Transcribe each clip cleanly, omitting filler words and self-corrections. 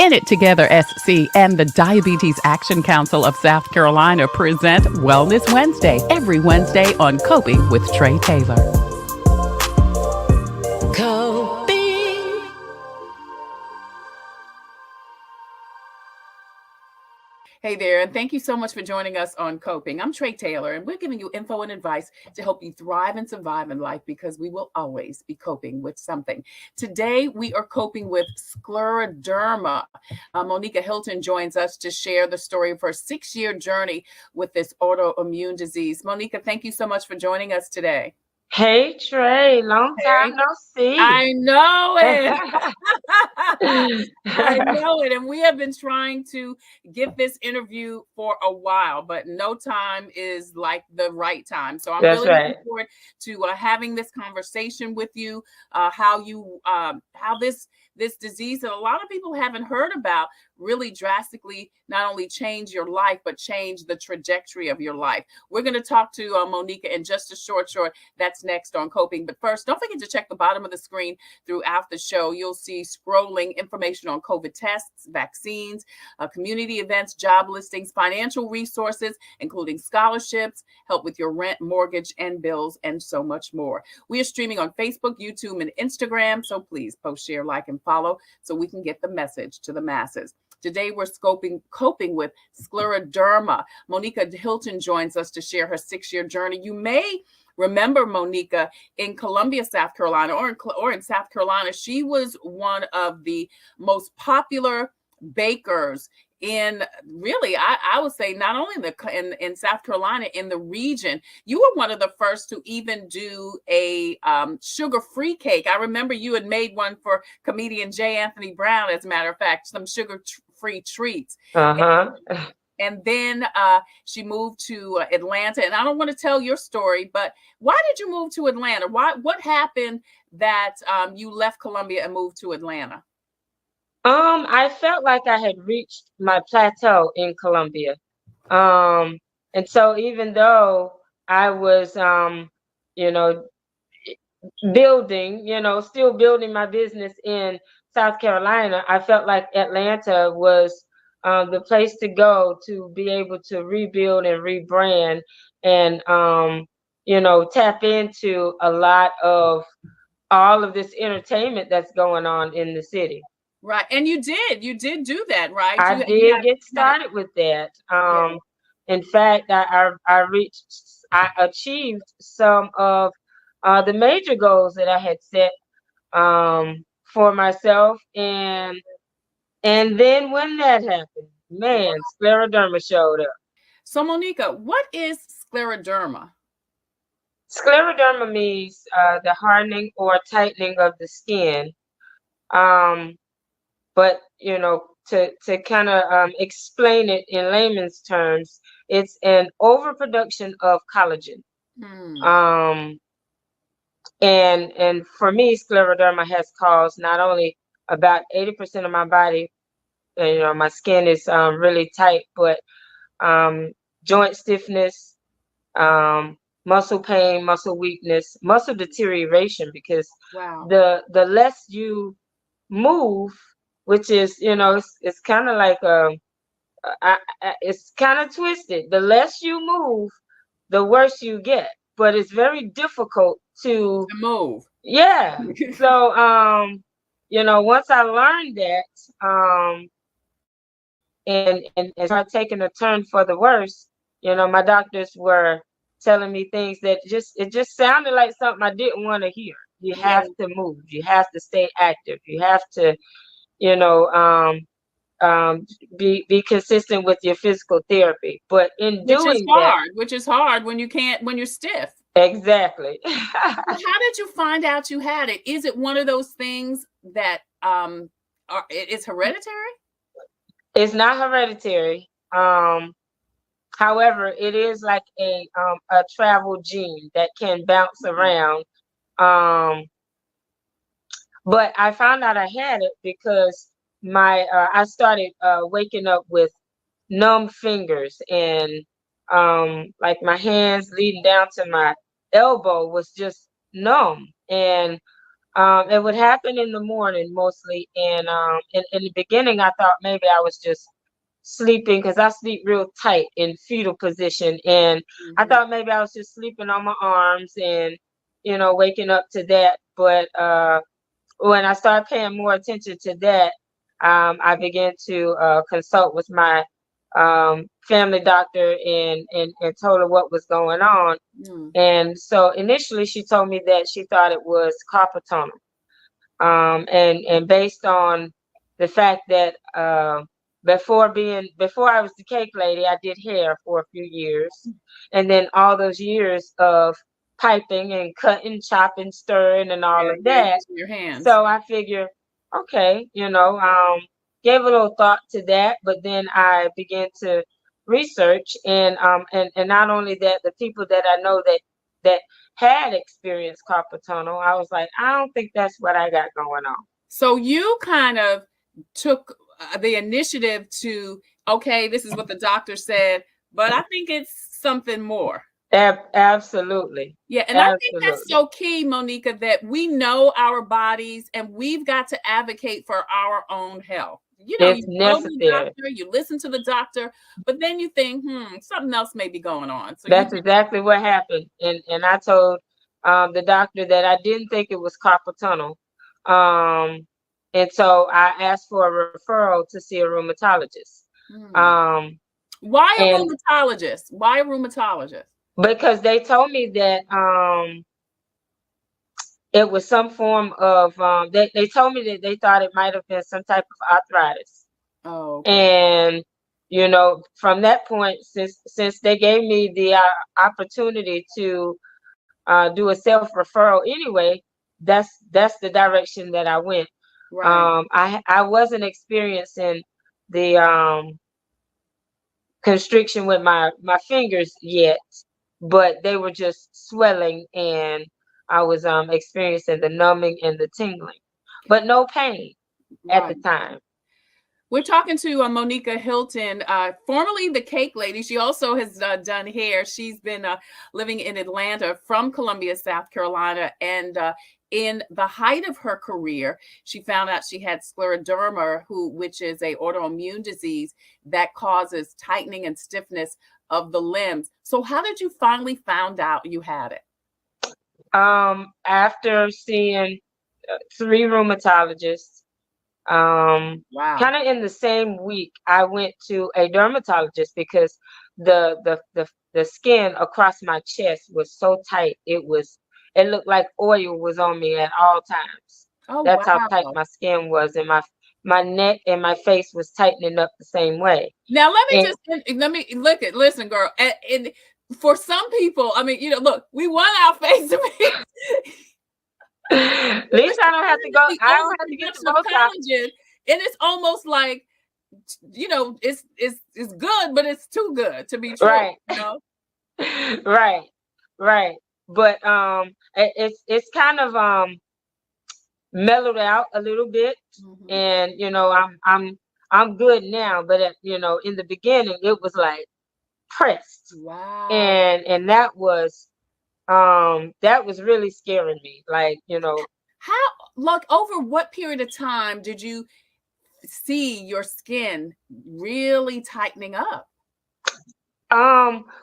In It Together SC and the Diabetes Action Council of South Carolina present Wellness Wednesday every Wednesday on Coping with Tre Tailor. Coping. Hey there, and thank you so much for joining us on Coping. I'm Tre Tailor, and we're giving you info and advice to help you thrive and survive in life because we will always be coping with something. Today, we are coping with scleroderma. Monika Hilton joins us to share the story of her 6-year journey with this autoimmune disease. Monika, thank you so much for joining us today. Hey Trey, long time no see. I know it. I know it. And we have been trying to get this interview for a while, but no time is like the right time. So I'm really looking forward to having this conversation with you, how this disease that a lot of people haven't heard about really drastically not only change your life, but change the trajectory of your life. We're going to talk to Monika in just a short. That's next on Coping. But first, don't forget to check the bottom of the screen throughout the show. You'll see scrolling information on COVID tests, vaccines, community events, job listings, financial resources, including scholarships, help with your rent, mortgage, and bills, and so much more. We are streaming on Facebook, YouTube, and Instagram. So please post, share, like, and follow so we can get the message to the masses. Today, we're coping with scleroderma. Monika Hilton joins us to share her 6-year journey. You may remember Monika in Columbia, South Carolina, or in South Carolina. She was one of the most popular bakers in really, I would say, not only in South Carolina, in the region. You were one of the first to even do a sugar-free cake. I remember you had made one for comedian J. Anthony Brown, as a matter of fact, some sugar-free treats. And then she moved to Atlanta. And I don't want to tell your story, but why did you move to Atlanta? What happened that you left Columbia and moved to Atlanta? I felt like I had reached my plateau in Columbia. And so even though I was, still building my business in South Carolina, I felt like Atlanta was the place to go to be able to rebuild and rebrand and, tap into a lot of all of this entertainment that's going on in the city. Right. And you did do that, right? I did get started with that. In fact, I achieved some of the major goals that I had set for myself. And then when that happened, man, scleroderma showed up. So Monika, what is scleroderma? Scleroderma means the hardening or tightening of the skin. But to kind of explain it in layman's terms, it's an overproduction of collagen. And for me, scleroderma has caused not only about 80% of my body, my skin is really tight, but joint stiffness, muscle pain, muscle weakness, muscle deterioration, because the less you move, which is, it's kind of like it's kind of twisted. The less you move, the worse you get. But it's very difficult to move. Yeah. So once I learned that, and started taking a turn for the worse, my doctors were telling me things that it just sounded like something I didn't want to hear. You have to move. You have to stay active. You have to be consistent with your physical therapy. But in doing that, which is hard when you're stiff. Exactly. How did you find out you had it? Is it one of those things that it's hereditary? It's not hereditary. However, it is like a travel gene that can bounce around. But I found out I had it because I started waking up with numb fingers, and like my hands leading down to my elbow was just numb. And It would happen in the morning mostly, and in the beginning, I thought maybe I was just sleeping because I sleep real tight in fetal position, and I thought maybe I was just sleeping on my arms and waking up to that. But when I started paying more attention to that, I began to consult with my family doctor and told her what was going on. And so initially she told me that she thought it was carpal tunnel. And based on the fact that before I was the cake lady, I did hair for a few years, and then all those years of piping and cutting, chopping, stirring, and all of that. Your hands. So I figured, okay, gave a little thought to that, but then I began to research, and not only that, the people that I know that had experienced carpal tunnel, I was like, I don't think that's what I got going on. So you kind of took the initiative to, okay, this is what the doctor said, but I think it's something more. Absolutely. Yeah, and I think that's so key, Monika, that we know our bodies and we've got to advocate for our own health. You know, it's you go to the necessary. doctor, you listen to the doctor, but then you think, something else may be going on. So that's exactly what happened. And I told the doctor that I didn't think it was carpal tunnel. And so I asked for a referral to see a rheumatologist. Why a rheumatologist? Why a rheumatologist? Because they told me that it was some form of they told me that they thought it might have been some type of arthritis. Oh, okay. And from that point, since they gave me the opportunity to do a self-referral anyway, that's the direction that I went. Right. I wasn't experiencing the constriction with my fingers yet, but they were just swelling, and I was experiencing the numbing and the tingling, but no pain at the time. We're talking to Monika Hilton, formerly the cake lady. She also has done hair. She's been living in Atlanta from Columbia, South Carolina. And in the height of her career, she found out she had scleroderma, which is an autoimmune disease that causes tightening and stiffness of the limbs. So how did you finally find out you had it? After seeing 3 rheumatologists, Wow. Kind of in the same week, I went to a dermatologist because the skin across my chest was so tight. It looked like oil was on me at all times. Oh, that's wow. How tight my skin was, and my neck and my face was tightening up the same way. Now listen, girl. And for some people, I mean, look, we want our face to be. At least I don't have to go. I don't have to get the collagen, and it's almost like, it's good, but it's too good to be true. Right. Right. But it's kind of mellowed out a little bit, and I'm good now. But in the beginning, it was like pressed. Wow. And that was really scaring me. Like, over what period of time did you see your skin really tightening up?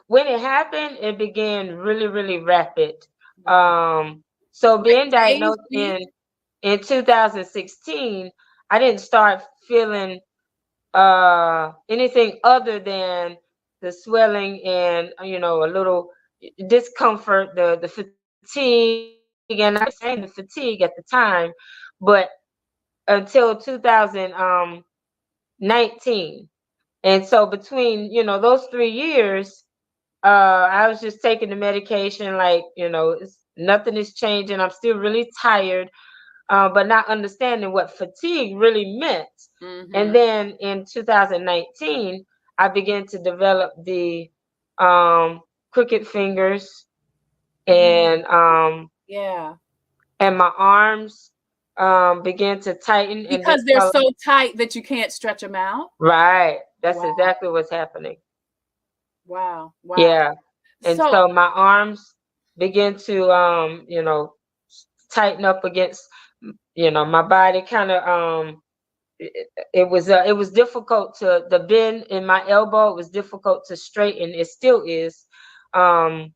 When it happened, it began really, really rapid. So being diagnosed in 2016, I didn't start feeling anything other than the swelling and a little discomfort, the fatigue, and I was saying the fatigue at the time, but until 2019. And so between those 3 years, I was just taking the medication like nothing is changing. I'm still really tired, but not understanding what fatigue really meant. And then in 2019, I began to develop the crooked fingers, and and my arms began to tighten because they're so tight that you can't stretch them out. Right. That's exactly what's happening. Wow. Yeah. And so my arms began to tighten up against, my body kind of, it was difficult to the bend in my elbow. It was difficult to straighten. It still is. But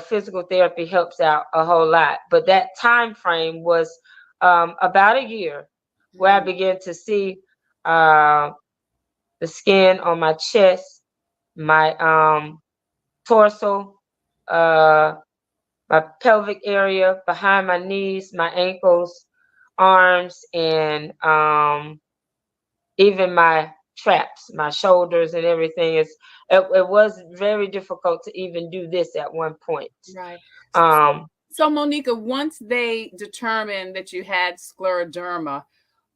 physical therapy helps out a whole lot. But that time frame was about a year where I began to see the skin on my chest, my torso, my pelvic area, behind my knees, my ankles, arms, and even my traps, my shoulders, and everything. It was very difficult to even do this at one point. Right. So Monika, once they determined that you had scleroderma,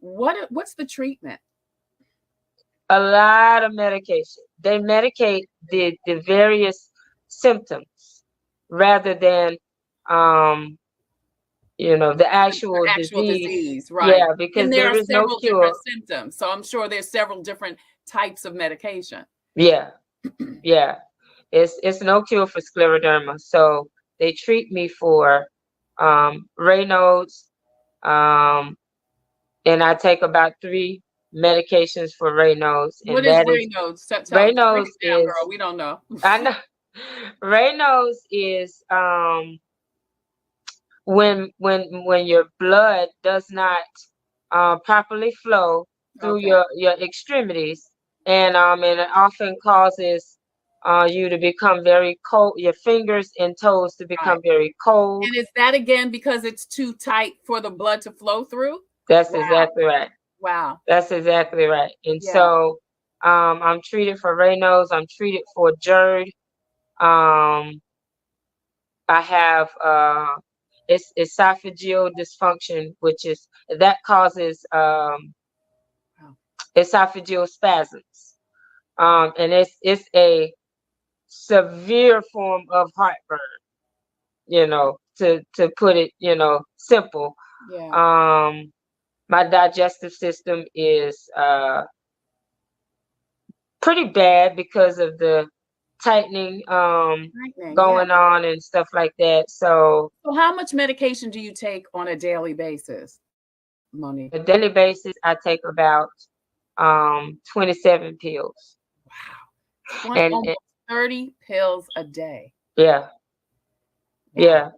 what's the treatment? A lot of medication. They medicate the various symptoms rather than the actual disease. Right? Yeah, because and there are is several no cure. Different symptoms. So I'm sure there's several different types of medication. Yeah, yeah. It's no cure for scleroderma. So they treat me for Raynaud's, and I take about 3 medications for Raynaud's. What is Raynaud's? Raynaud's is, girl. We don't know. I know. Raynaud's is when your blood does not properly flow through your extremities, and it often causes you to become very cold, your fingers and toes to become very cold. And is that again because it's too tight for the blood to flow through? That's exactly right. Wow. That's exactly right. And so I'm treated for Raynaud's. I'm treated for GERD. I have esophageal dysfunction, which causes esophageal spasms. And it's a severe form of heartburn, to put it, simple. Yeah. My digestive system is pretty bad because of the tightening going on and stuff like that. So how much medication do you take on a daily basis, Monika? On a daily basis, I take about 27 pills. Wow. Almost 30 pills a day. Yeah. Yeah.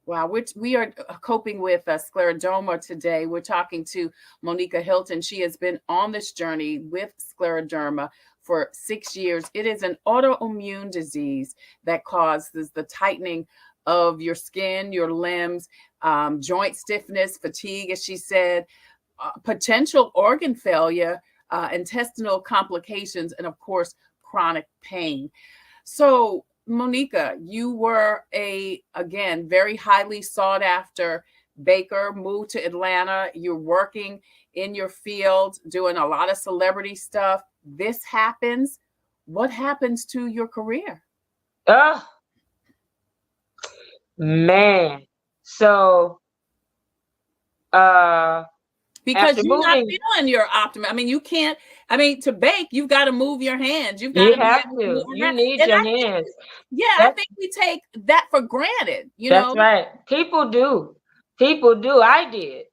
Wow, which we are coping with scleroderma today. We're talking to Monika Hilton. She has been on this journey with scleroderma for 6 years. It is an autoimmune disease that causes the tightening of your skin, your limbs, joint stiffness, fatigue, as she said, potential organ failure, intestinal complications, and of course, chronic pain. So Monika, you were again, very highly sought after baker, moved to Atlanta. You're working in your field, doing a lot of celebrity stuff. This happens. What happens to your career? Oh, man. So, because you're not feeling your optimum. I mean, you can't. I mean, to bake, you've got to move your hands. You've got you have to. You need your hands. I think we take that for granted. That's right. People do. I did.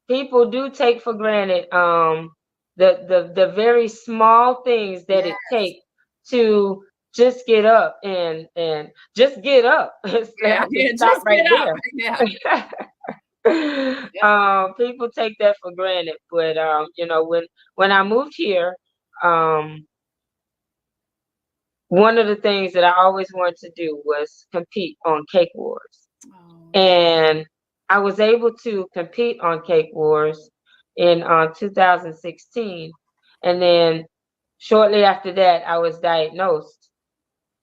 People do take for granted the very small things that it takes to just get up and just get up. Just right there. Yeah. People take that for granted, but when I moved here, one of the things that I always wanted to do was compete on Cake Wars. And I was able to compete on Cake Wars in 2016, and then shortly after that I was diagnosed,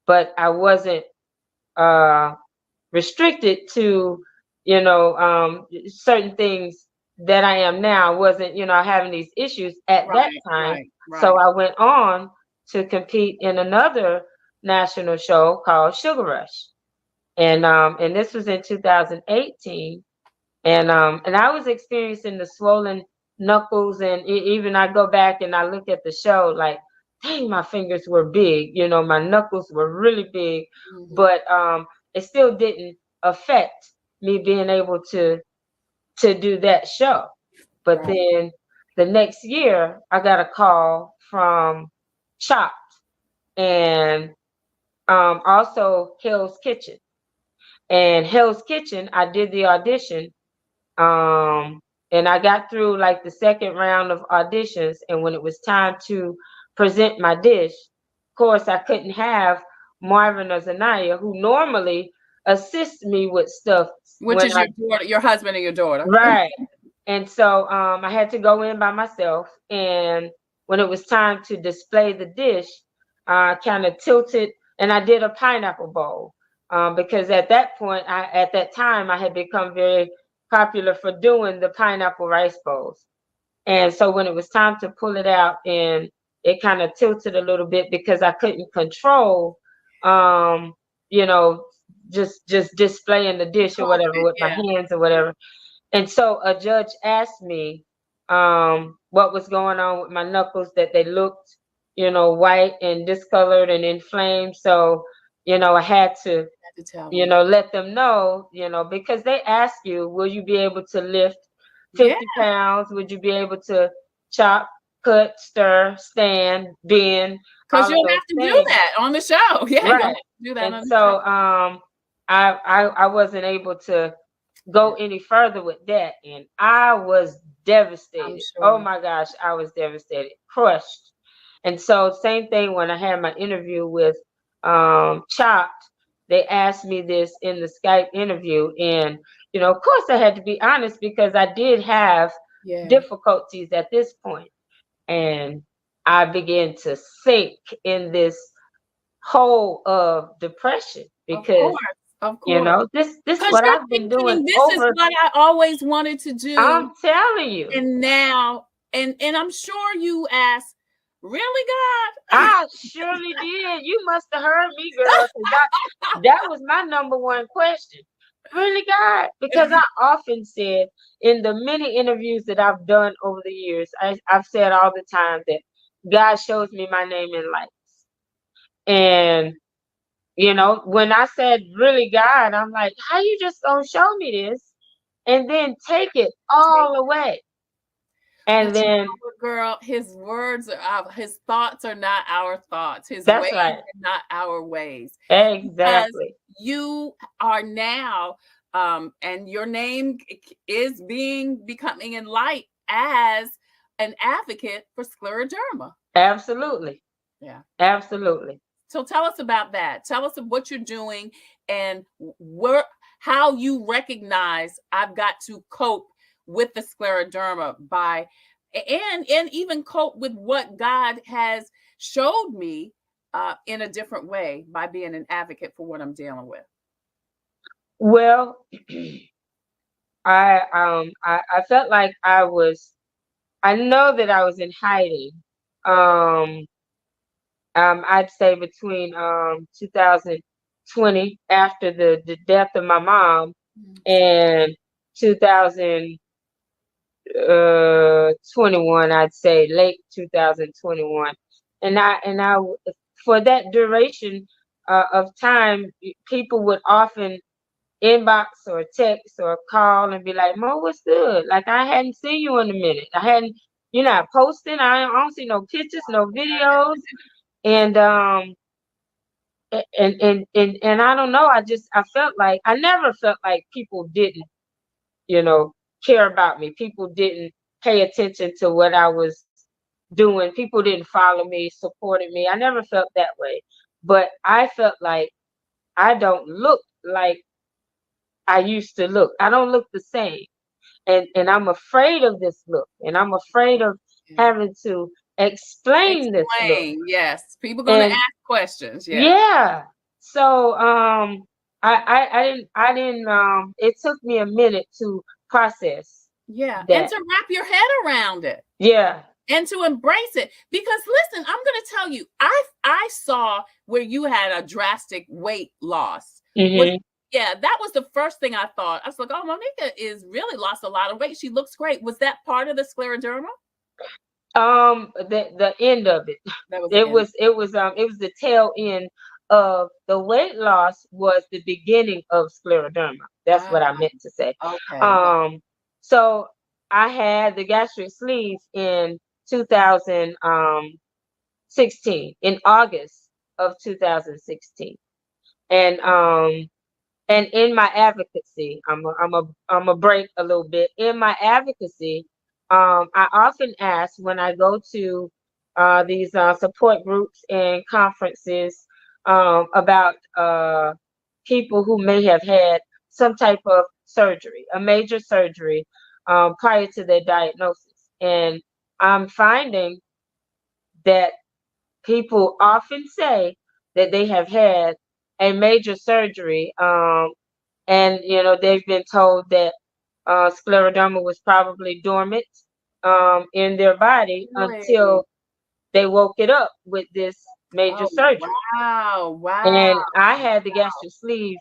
but I wasn't restricted to certain things that I am now. I wasn't having these issues at that time. So I went on to compete in another national show called Sugar Rush, and this was in 2018, and I was experiencing the swollen knuckles, and even I go back and I look at the show like, dang, my fingers were big, my knuckles were really big, but it still didn't affect me being able to do that show. But then the next year, I got a call from Chopped and also Hell's Kitchen. And Hell's Kitchen, I did the audition, and I got through like the second round of auditions. And when it was time to present my dish, of course, I couldn't have Marvin or Zanaya, who normally assist me with stuff. Which is your daughter, your husband and your daughter. Right. And so I had to go in by myself. And when it was time to display the dish, I kind of tilted and I did a pineapple bowl. Because at that point, at that time, I had become very popular for doing the pineapple rice bowls. And so when it was time to pull it out, and it kind of tilted a little bit because I couldn't control, you know, just displaying the dish or whatever with my hands or whatever. And so a judge asked me what was going on with my knuckles, that they looked, you know, white and discolored and inflamed. So, you know, I had to you know, let them know, you know, because they ask you, will you be able to lift 50 pounds? Would you be able to chop, cut, stir, stand, bend? Because you'll have to do that on the show. Yeah, right. Do that. And so I wasn't able to go any further with that. And I was devastated. Sure. Oh my gosh, I was devastated, crushed. And so same thing when I had my interview with Chopped. They asked me this in the Skype interview, and you know, of course, I had to be honest because I did have difficulties at this point, and I began to sink in this hole of depression because, of course. You know, this is what I've been doing. This is what I always wanted to do. I'm telling you. And now, and I'm sure you asked. Really, God? I surely did. You must have heard me, girl. That was my number one question. Really, God? Because I often said in the many interviews that I've done over the years, I've said all the time that God shows me my name in lights. And, you know, when I said, really, God, I'm like, how you just gonna show me this and then take it all away? And then, girl, his words are his thoughts are not our thoughts. His ways are not our ways. Exactly. Because you are now, and your name is becoming in light as an advocate for scleroderma. Absolutely. Yeah. Absolutely. So tell us about that. Tell us what you're doing and how you recognize I've got to cope with the scleroderma and even cope with what God has showed me in a different way by being an advocate for what I'm dealing with. Well, I felt like I know that I was in hiding. I'd say between 2020 after the death of my mom and 2021, I'd say late 2021, and I for that duration of time, people would often inbox or text or call and be like, Mo, what's good? Like, I hadn't seen you in a minute. You're not posting. I don't see no pictures, no videos, and I don't know. I felt like I never felt like people didn't, you know, care about me. People didn't pay attention to what I was doing. People didn't follow me, supported me. I never felt that way. But I felt like I don't look like I used to look. I don't look the same. And I'm afraid of this look. And I'm afraid of having to explain this look. Yes. People gonna ask questions. Yeah. So I didn't it took me a minute to process. Yeah. And to wrap your head around it. Yeah. And to embrace it. Because listen, I'm gonna tell you, I saw where you had a drastic weight loss. Mm-hmm. That was the first thing I thought. I was like, oh, Monika is really lost a lot of weight. She looks great. Was that part of the scleroderma? The end of it. It was the tail end of the weight loss was the beginning of scleroderma. That's what I meant to say. Okay. So I had the gastric sleeve in 2016, in August of 2016. And in my advocacy, I'm a break a little bit. In my advocacy, I often ask when I go to these support groups and conferences about people who may have had some type of surgery, a major surgery, prior to their diagnosis. And I'm finding that people often say that they have had a major surgery, and they've been told that scleroderma was probably dormant in their body Really? until they woke it up with this major Oh, surgery. wow. Wow. And I had the gastric sleeve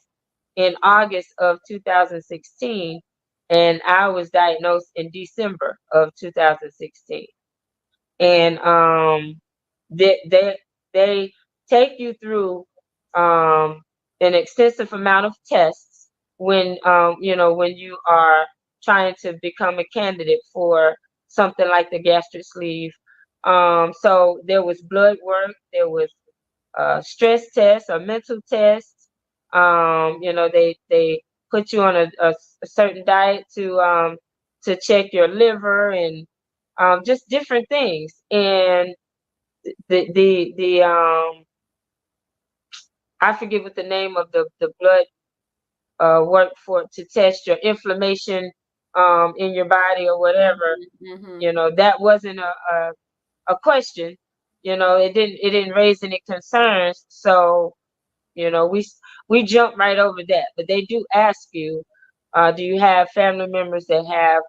in August of 2016, and I was diagnosed in December of 2016. And they take you through an extensive amount of tests when when you are trying to become a candidate for something like the gastric sleeve. So there was blood work, there was stress tests or mental tests. They put you on a certain diet to check your liver and just different things. And the I forget what the name of the blood work for, to test your inflammation in your body or whatever. That wasn't a question. It didn't raise any concerns. So we jump right over that. But they do ask you, do you have family members that have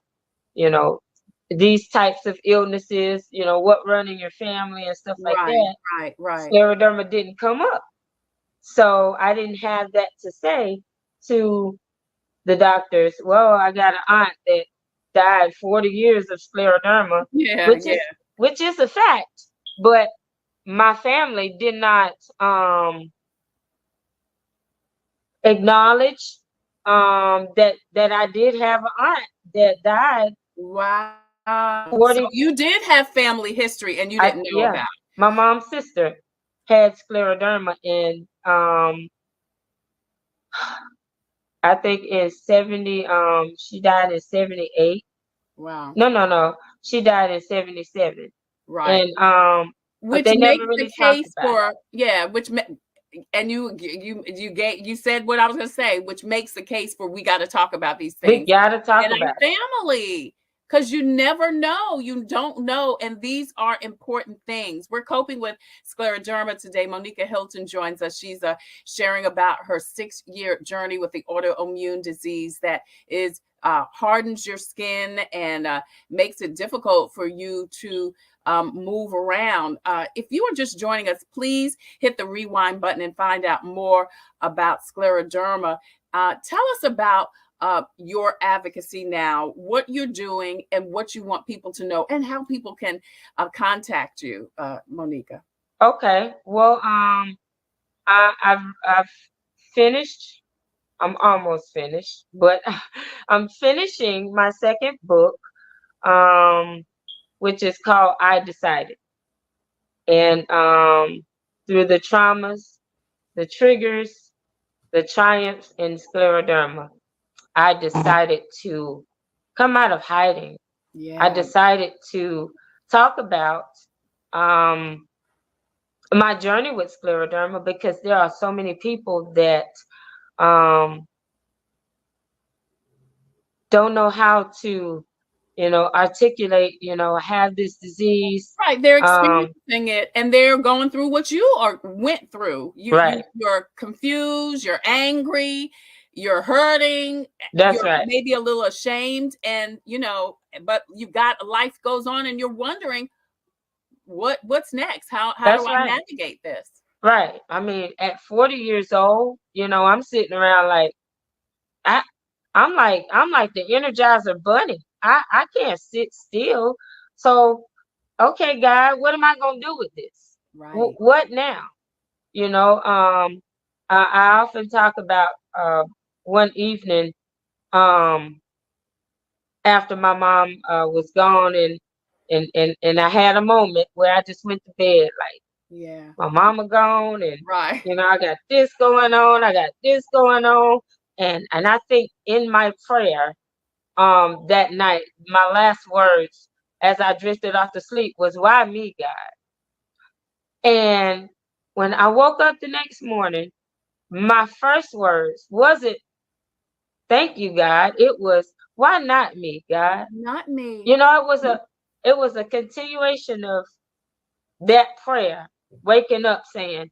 you know these types of illnesses, what run in your family and stuff like Right, that. right, right. Scleroderma didn't come up. So I didn't have that to say to the doctors. Well, I got an aunt that died 40 years of scleroderma, Yeah, which yeah. is a fact. But my family did not acknowledge that I did have an aunt that died. Wow. So 40. you did have family history and you didn't know Yeah, about my mom's sister had scleroderma, and I think in 70, she died in 78. it. Wow. No. She died in 77. Right. And but Which they never makes the really talked case about it. for, yeah, and you said what I was going to say, which makes the case for we got to talk about these We things gotta talk in our about it. family, because you never know, you don't know, and these are important things. We're coping with scleroderma today. Monika Hilton joins us. She's sharing about her 6-year journey with the autoimmune disease that is hardens your skin and makes it difficult for you to move around. If you are just joining us, please hit the rewind button and find out more about scleroderma. Tell us about your advocacy now, what you're doing, and what you want people to know, and how people can contact you, Monika. Okay. Well, I've finished. I'm almost finished, but I'm finishing my second book, um, which is called I Decided. And through the traumas, the triggers, the triumphs in scleroderma, I decided to come out of hiding. I Yeah. decided to talk about um, my journey with scleroderma, because there are so many people that um, don't know how to, articulate, have this disease. Right, they're experiencing it and they're going through what you went through. Right. You're confused, you're angry, you're hurting, That's you're right. maybe a little ashamed, and but you got life goes on and you're wondering what's next? How do That's I right. navigate this? Right. I mean, at 40 years old, I'm sitting around like I I'm like the Energizer Bunny. I can't sit still. So, okay, God, what am I gonna do with this? Right. What now? You know, I often talk about one evening after my mom was gone, and I had a moment where I just went to bed like, Yeah. my mama gone, and Right. you know, I got this going on, I got this going on, and I think in my prayer that night, my last words as I drifted off to sleep was, "Why me, God?" And when I woke up the next morning, my first words wasn't "Thank you, God." It was, "Why not me, God?" Not me. You know, it was a continuation of that prayer, waking up saying,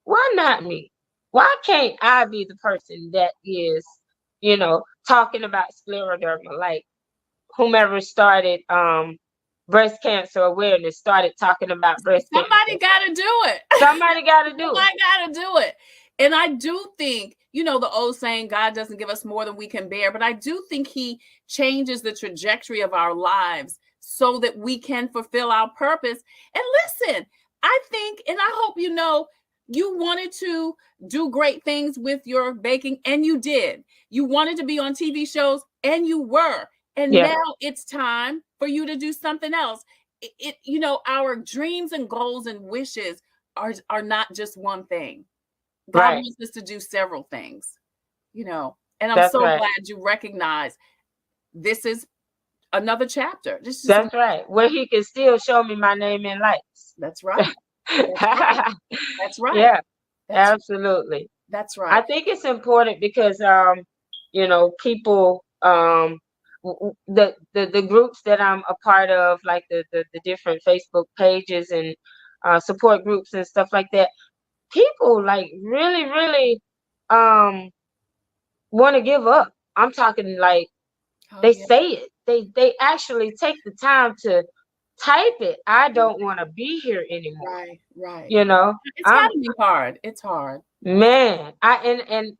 "Why not me? Why can't I be the person that is, you know, talking about scleroderma, like whomever started breast cancer awareness started talking about breast Somebody cancer. got to do it. Somebody got to do it. Somebody got to do it. And I do think, you know, the old saying, God doesn't give us more than we can bear, but I do think he changes the trajectory of our lives so that we can fulfill our purpose. And listen, I think, and I hope you know, you wanted to do great things with your baking, and you did. You wanted to be on TV shows, and you were. And Yeah. now it's time for you to do something else. You know, our dreams and goals and wishes are not just one thing. God Right. wants us to do several things, you know. And I'm That's so right. glad you recognize this is another chapter. This is That's right. Where he can still show me my name in lights. That's right. That's right. That's right. Yeah, That's absolutely. that's I right. think it's important because you know, people the groups that I'm a part of, like the different Facebook pages and support groups and stuff like that, people like really, really um want to give up. I'm talking like Oh they yeah. say it. They actually take the time to type it. I don't want to be here anymore. Right, right. You know, It's got I'm to be hard. It's hard. man. I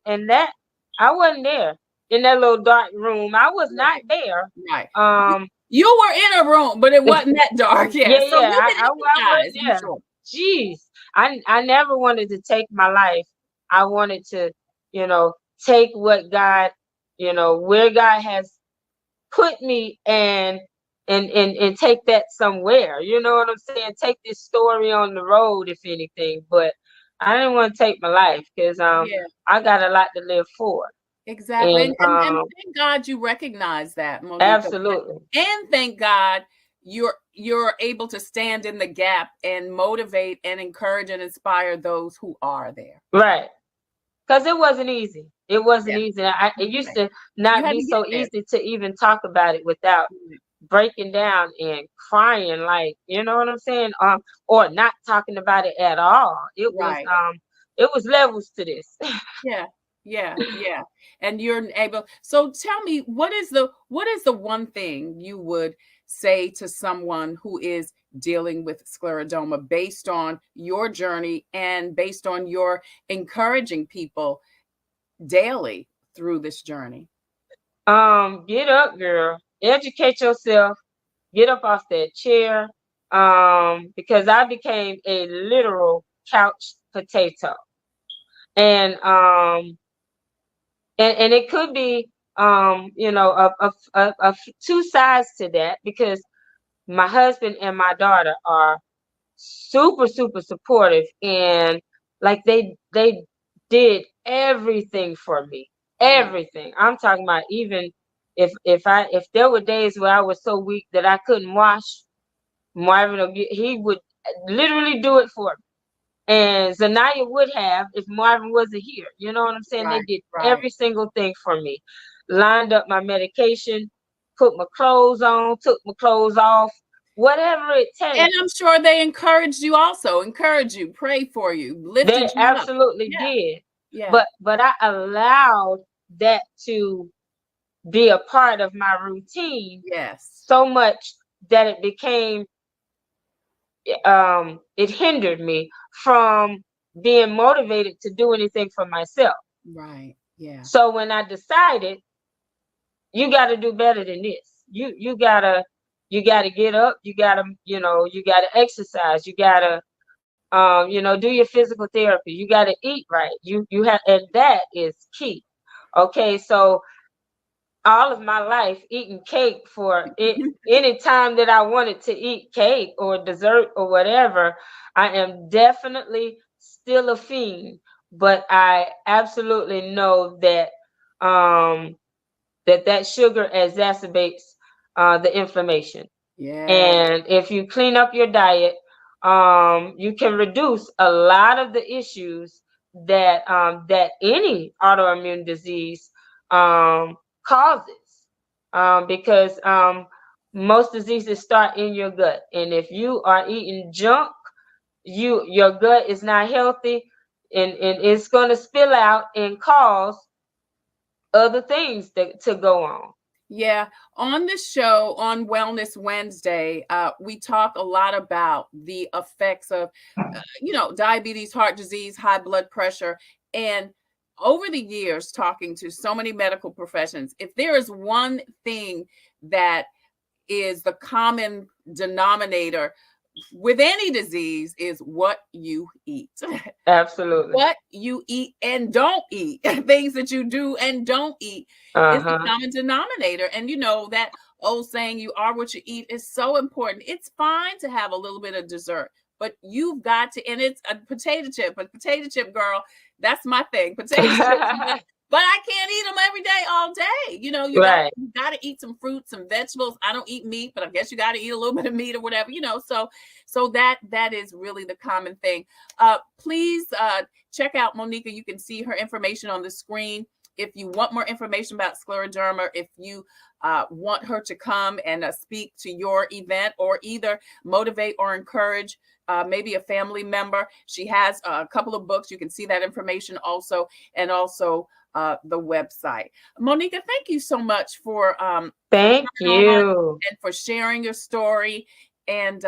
and that I wasn't there in that little dark room. I was not Right, there. right. Um, You were in a room, but it wasn't that dark. Yeah. yeah, So yeah. we can I wasn't empathize, I'm there. sure. Jeez, I never wanted to take my life. I wanted to, you know, take what God, you know, where God has put me and take that somewhere. You know what I'm saying? Take this story on the road, if anything. But I didn't want to take my life because Yeah. I got a lot to live for. Exactly. And And thank God you recognize that, Monika. absolutely. And thank God you're able to stand in the gap and motivate and encourage and inspire those who are there. Right. Because it wasn't easy. It wasn't Yeah. easy. It used Right. to You not had be to get so there. easy to even talk about it without breaking down and crying, like, you know what I'm saying? Or not talking about it at all. Right. It was levels to this. Yeah. Yeah. Yeah. And you're able. So tell me, what is the one thing you would say to someone who is dealing with scleroderma based on your journey and based on your encouraging people daily through this journey? Get up, girl. Educate yourself. Get up off that chair. Because I became a literal couch potato. And and it could be you know, two sides to that, because my husband and my daughter are super, super supportive, and like they did everything for me. Right. Everything. I'm talking about, even if there were days where I was so weak that I couldn't wash, he would literally do it for me. And Zanaya would have if Marvin wasn't here. You know what I'm saying? They Right. did Right. every single thing for me. Lined up my medication, put my clothes on, took my clothes off, whatever it And takes. I'm sure they encouraged you also, encouraged you, prayed for you, They lifted you up. absolutely Yeah. did. Yeah. But I allowed that to be a part of my routine Yes. so much that it became it hindered me from being motivated to do anything for myself. Right. Yeah. So when I decided, you got to do better than this, you gotta get up, you gotta, you know, you gotta exercise, you gotta Do your physical therapy. You got to eat right. You have, and that is key. Okay, so all of my life eating cake for it, any time that I wanted to eat cake or dessert or whatever, I am definitely still a fiend. But I absolutely know that that sugar exacerbates the inflammation. Yeah. And if you clean up your diet, you can reduce a lot of the issues that that any autoimmune disease causes. Because most diseases start in your gut, and if you are eating junk, your gut is not healthy, and it's going to spill out and cause other things to go on. Yeah, on the show on Wellness Wednesday, we talk a lot about the effects of, diabetes, heart disease, high blood pressure. And over the years, talking to so many medical professions, if there is one thing that is the common denominator with any disease, is what you eat. Absolutely. What you eat and don't eat, things that you do and don't eat, is the common denominator. And that old saying, you are what you eat, is so important. It's fine to have a little bit of dessert, but you've got to, and it's a potato chip, girl. That's my thing. Potato chips. But I can't eat them every day, all day. You got to eat some fruits, some vegetables. I don't eat meat, but I guess you got to eat a little bit of meat or whatever, So that is really the common thing. Please check out Monika. You can see her information on the screen. If you want more information about scleroderma, if you want her to come and speak to your event, or either motivate or encourage maybe a family member, she has a couple of books. You can see that information also, and also the website. Monika, thank you so much for thank you, and for sharing your story, and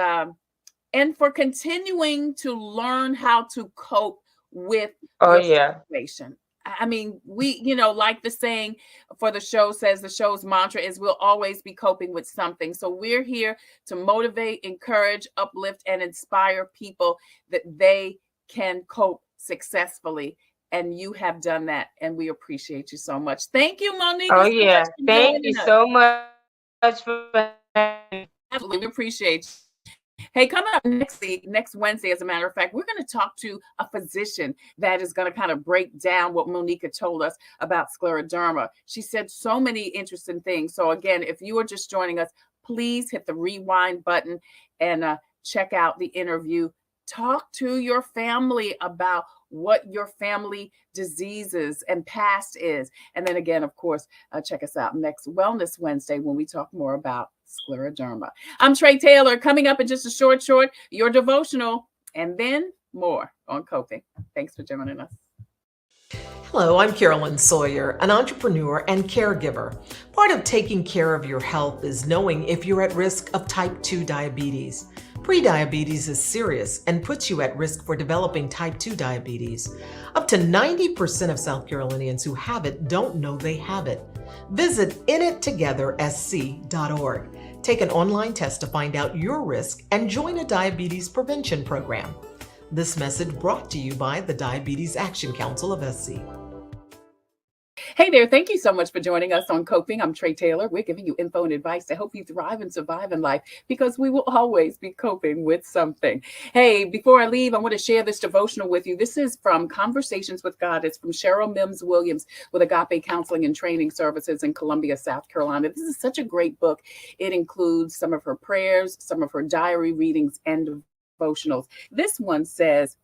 for continuing to learn how to cope with your situation. I mean, we, like the saying for the show says, the show's mantra is, we'll always be coping with something. So we're here to motivate, encourage, uplift, and inspire people that they can cope successfully. And you have done that, and we appreciate you so much. Thank you, Monika. Oh, yeah. Thank you so much for having me. Absolutely. We appreciate you. Hey, coming up next Wednesday, as a matter of fact, we're going to talk to a physician that is going to kind of break down what Monika told us about scleroderma. She said so many interesting things. So again, if you are just joining us, please hit the rewind button and check out the interview. Talk to your family about what your family diseases and past is. And then again, of course, check us out next Wellness Wednesday when we talk more about scleroderma. I'm Tre Tailor. Coming up in just a short, your devotional, and then more on coping. Thanks for joining us. Hello, I'm Carolyn Sawyer, an entrepreneur and caregiver. Part of taking care of your health is knowing if you're at risk of type 2 diabetes. Prediabetes is serious and puts you at risk for developing type 2 diabetes. Up to 90% of South Carolinians who have it don't know they have it. Visit inittogethersc.org. Take an online test to find out your risk and join a diabetes prevention program. This message brought to you by the Diabetes Action Council of SC. Hey there, thank you so much for joining us on Coping. I'm Tre Tailor. We're giving you info and advice to help you thrive and survive in life, because we will always be coping with something. Hey, before I leave, I want to share this devotional with you. This is from Conversations with God. It's from Cheryl Mims Williams with Agape Counseling and Training Services in Columbia, South Carolina. This is such a great book. It includes some of her prayers, some of her diary readings, and devotionals. This one says,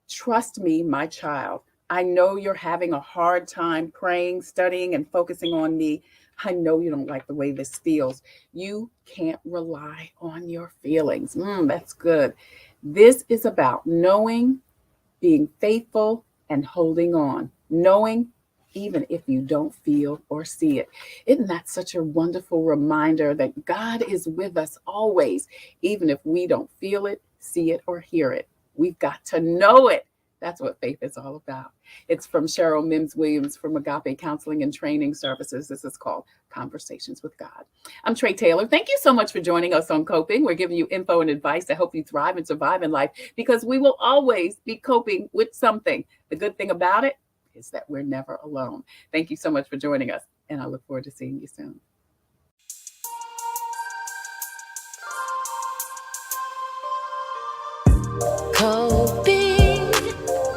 "Trust me, my child. I know you're having a hard time praying, studying, and focusing on me. I know you don't like the way this feels. You can't rely on your feelings." That's good. This is about knowing, being faithful, and holding on. Knowing even if you don't feel or see it. Isn't that such a wonderful reminder that God is with us always, even if we don't feel it, see it, or hear it? We've got to know it That's what faith is all about. It's from Cheryl Mims Williams from Agape Counseling and Training Services. This is called Conversations with God. I'm Tre Tailor. Thank you so much for joining us on Coping. We're giving you info and advice to help you thrive and survive in life, because we will always be coping with something. The good thing about it is that we're never alone. Thank you so much for joining us, and I look forward to seeing you soon. Coping,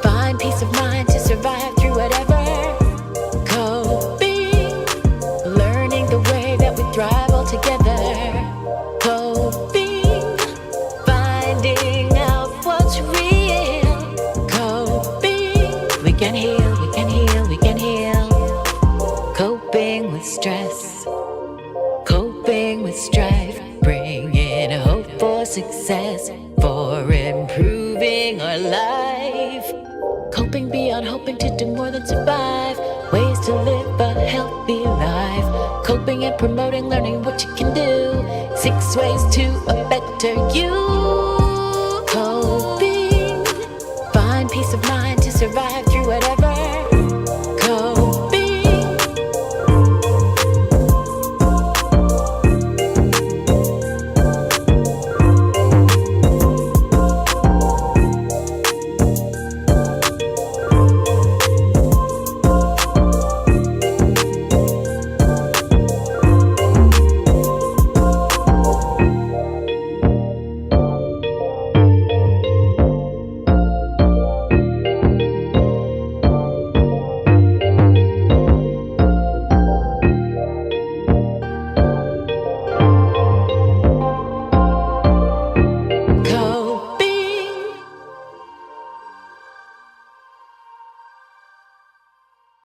find peace of mind to survive through whatever. Coping, learning the way that we thrive all together. Coping, finding out what's real. Coping, we can heal, we can heal, we can heal. Coping with stress, coping with strife, bringing hope for success, for improving our life. Coping beyond hoping to do more than survive, ways to live a healthy life. Coping and promoting, learning what you can do, 6 ways to a better you. Coping, find peace of mind to survive